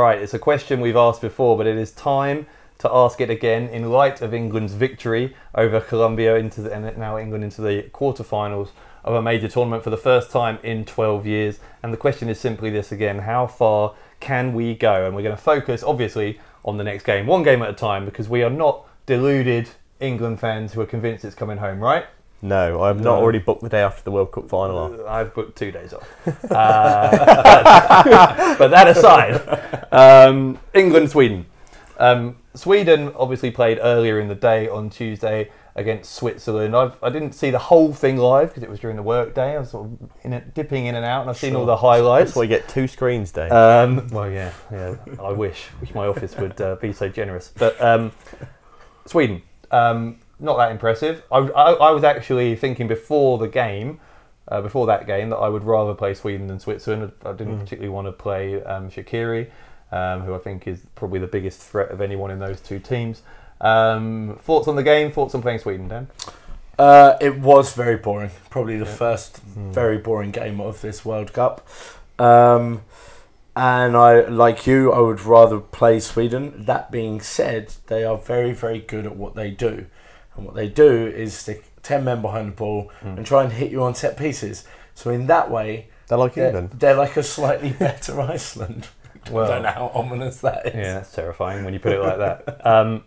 right, it's a question we've asked before, but it is time to ask it again in light of England's victory over Colombia and now England into the quarterfinals of a major tournament for the first time in 12 years. And the question is simply this again: how far can we go? And we're going to focus, obviously, on the next game, one game at a time, because we are not deluded England fans who are convinced it's coming home, right? No, I've not already booked the day after the World Cup final. I've booked 2 days off. But that aside, England-Sweden. Sweden obviously played earlier in the day on Tuesday against Switzerland. I didn't see the whole thing live because it was during the work day. I was sort of dipping in and out, and I've seen all the highlights. That's why you get 2 screens, Dave. Well, yeah. I wish my office would be so generous. But Sweden, not that impressive. I was actually thinking before that game, that I would rather play Sweden than Switzerland. I didn't particularly want to play Shaqiri, who I think is probably the biggest threat of anyone in those two teams. Thoughts on the game? Thoughts on playing Sweden, Dan? It was very boring. Probably the first very boring game of this World Cup. And I, like you, I would rather play Sweden. That being said, they are very, very good at what they do. And what they do is stick 10 men behind the ball and try and hit you on set pieces. So in that way, they're like England. They're like a slightly better Iceland. Well, I don't know how ominous that is. Yeah, that's terrifying when you put it like that.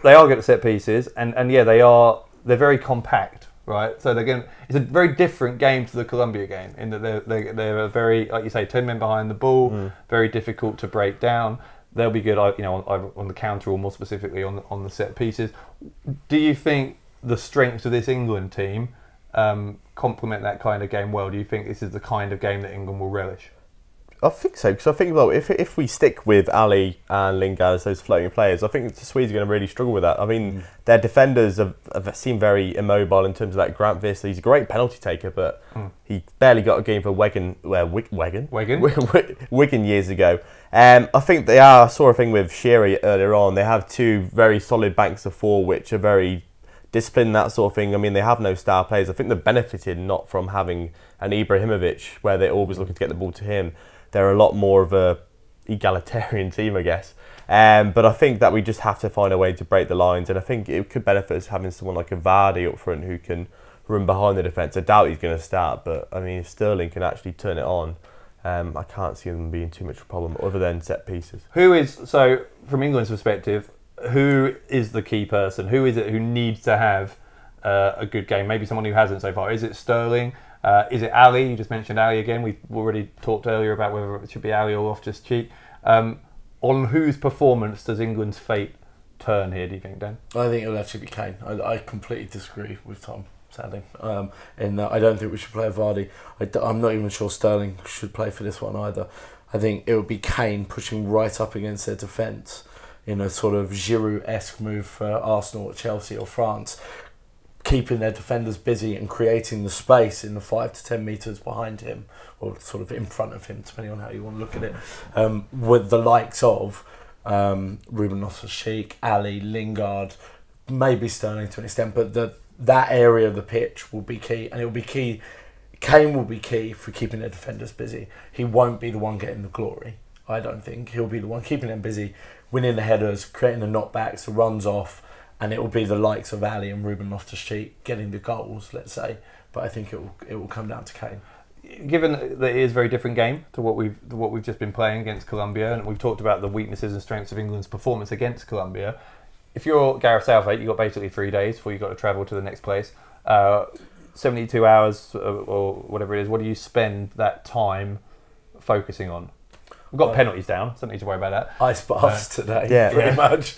They are good at set pieces, and yeah, they're very compact, right? So it's a very different game to the Colombia game in that they're a very, like you say, 10 men behind the ball, very difficult to break down. They'll be good, on the counter, or more specifically on the set pieces. Do you think the strengths of this England team complement that kind of game well? Do you think this is the kind of game that England will relish? I think so, because I think, well, if we stick with Ali and Lingard as those floating players, I think the Swedes are going to really struggle with that. I mean, their defenders have seemed very immobile in terms of that Grant Vissler. He's a great penalty taker, but he barely got a game for Wigan years ago. I think I saw a thing with Shearer earlier on. They have 2 very solid banks of 4, which are very disciplined, that sort of thing. I mean, they have no star players. I think they're benefited not from having an Ibrahimovic, where they're always looking to get the ball to him. They're a lot more of a egalitarian team, I guess. But I think that we just have to find a way to break the lines, and I think it could benefit us having someone like a Vardy up front who can run behind the defence. I doubt he's going to start, but I mean, if Sterling can actually turn it on, I can't see them being too much of a problem other than set pieces. So from England's perspective, who is the key person? Who is it who needs to have a good game? Maybe someone who hasn't so far. Is it Sterling? Is it Ali? You just mentioned Ali again. We've already talked earlier about whether it should be Ali or Loftus-Cheek. On whose performance does England's fate turn here, do you think, Dan? I think it'll actually be Kane. I completely disagree with Tom, sadly. In that I don't think we should play Vardy. I'm not even sure Sterling should play for this one either. I think it would be Kane pushing right up against their defence in a sort of Giroud-esque move for Arsenal or Chelsea or France, keeping their defenders busy and creating the space in the 5 to 10 metres behind him, or sort of in front of him, depending on how you want to look at it, with the likes of Ruben Loftus-Cheek, Ali, Lingard, maybe Sterling to an extent, but that area of the pitch will be key, and it will be key. Kane will be key for keeping their defenders busy. He won't be the one getting the glory, I don't think. He'll be the one keeping them busy, winning the headers, creating the knockbacks, the runs off, and it will be the likes of Ali and Ruben Loftus-Cheek getting the goals, let's say. But I think it will come down to Kane. Given that it is a very different game to what we've just been playing against Colombia, and we've talked about the weaknesses and strengths of England's performance against Colombia, if you're Gareth Southgate, you've got basically 3 days before you've got to travel to the next place. 72 hours or whatever it is, what do you spend that time focusing on? We've got penalties down, so don't need to worry about that. Ice baths today, pretty much.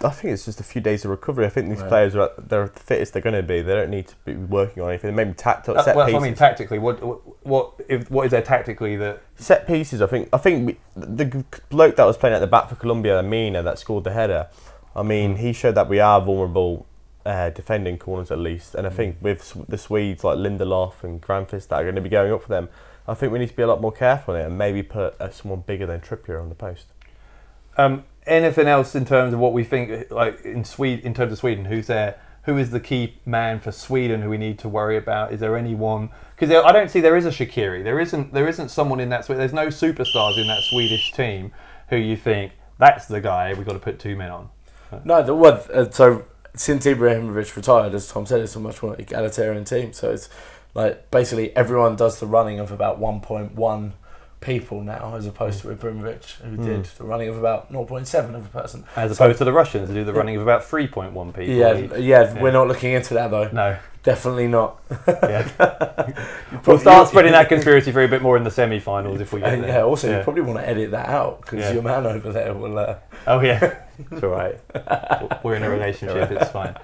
I think it's just a few days of recovery. I think these players they're the fittest they're going to be. They don't need to be working on anything. Maybe set pieces. I mean, tactically, what is there tactically that set pieces? I think the bloke that was playing at the back for Colombia, Mina, that scored the header. I mean, he showed that we are vulnerable defending corners at least. And I think with the Swedes like Lindelof and Granfist that are going to be going up for them, I think we need to be a lot more careful on it and maybe put someone bigger than Trippier on the post. Anything else in terms of what we think, like in terms of Sweden, who's their who is the key man for Sweden who we need to worry about? Is there anyone? Because I don't see there is a Shaqiri. There isn't someone in that. There's no superstars in that Swedish team who you think that's the guy we've got to put 2 men on. No, so since Ibrahimovic retired, as Tom said, it's a much more egalitarian team. So it's like basically everyone does the running of about 1.1 people now, as opposed to Ibrahimovic, who did the running of about 0.7 of a person. As opposed to the Russians, who do the running of about 3.1 people. Yeah, we're not looking into that though. No. Definitely not. We'll start spreading that conspiracy theory a bit more in the semi-finals if we get there. Yeah, also you probably want to edit that out, because your man over there will... Oh yeah, it's all right. We're in a relationship, it's fine.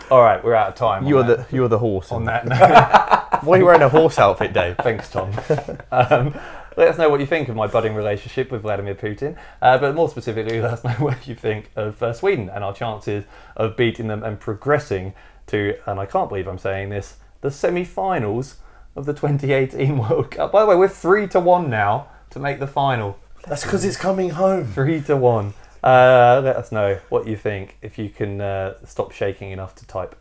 All right, we're out of time. You're the horse. On that note. Why are you wearing a horse outfit, Dave? Thanks, Tom. Let us know what you think of my budding relationship with Vladimir Putin, but more specifically, let us know what you think of Sweden and our chances of beating them and progressing to, and I can't believe I'm saying this, the semi-finals of the 2018 World Cup. By the way, we're 3-1 now to make the final. That's because it's coming home. 3-1. Let us know what you think if you can stop shaking enough to type.